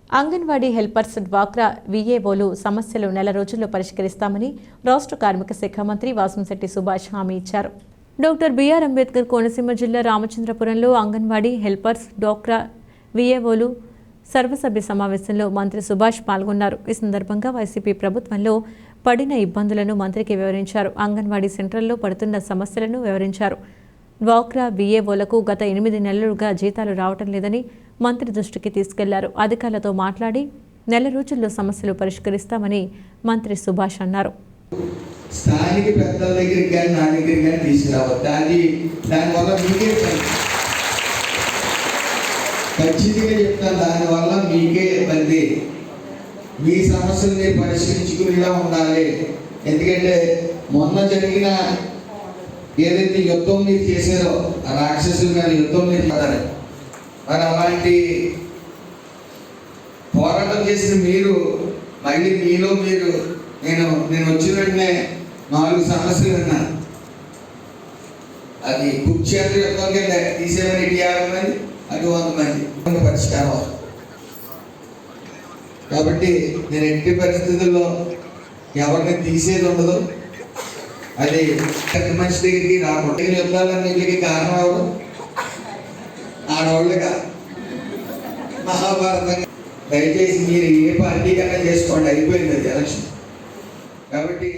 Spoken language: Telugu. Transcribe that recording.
అంగన్వాడీ హెల్పర్స్ డ్వాక్రా వీఏఓలు సమస్యలు నెల రోజుల్లో పరిష్కరిస్తామని రాష్ట్ర కార్మిక శాఖ మంత్రి వాసంశెట్టి సుభాష్ హామీ ఇచ్చారు. డాక్టర్ బిఆర్ అంబేద్కర్ కోనసీమ జిల్లా రామచంద్రపురంలో అంగన్వాడీ హెల్పర్స్ డ్వాక్రా వీఏఓలు సర్వసభ్య సమావేశంలో మంత్రి సుభాష్ పాల్గొన్నారు. ఈ సందర్భంగా వైసీపీ ప్రభుత్వంలో పడిన ఇబ్బందులను మంత్రికి వివరించారు. అంగన్వాడీ సెంటర్లో పడుతున్న సమస్యలను వివరించారు. డ్వాక్రా వీఏఓలకు గత 8 నెలలుగా జీతాలు రావటం లేదని మంత్రి దృష్టికి తీసుకెళ్లారు. అధికారులతో మాట్లాడి నెల రోజుల్లో సమస్యలు పరిష్కరిస్తామని మంత్రి సుభాష్ అన్నారు. స్థానిక పెద్దల దగ్గరికి కానీ నా దగ్గరికి కానీ తీసుకురావద్దు. దానివల్ల మీకే ఖచ్చితంగా చెప్తాను, దానివల్ల మీకే ఇబ్బంది. మీ సమస్యల్ని పరిష్కరించుకునేలా ఉండాలి. ఎందుకంటే మొన్న జరిగిన ఏదైతే యుద్ధం మీరు చేశారో ఆ రాక్షసుల మీద యుద్ధం మీరు పడాలి. మరి అలాంటి పోరాటం చేసిన మీరు మళ్ళీ మీలో మీరు నేను వచ్చిన వెంటనే 4 సమస్యలు విన్నాను. అది కుక్షేత్ర యుద్ధం కింద తీసేమని 50 మంది, అటు 100 మంది పరిష్కారం. కాబట్టి నేను ఎట్టి పరిస్థితుల్లో ఎవరిని తీసేది ఉండదు. అది పెద్ద మనిషి దగ్గరికి రాకూడదు. యుద్ధాలన్నింటికి కారణం ఎవరు? ఆడవాళ్ళుగా మహాభారతంగా. దయచేసి మీరు ఏ పార్టీ కన్నా చేసుకోండి, అయిపోయింది అది ఎలక్షన్. కాబట్టి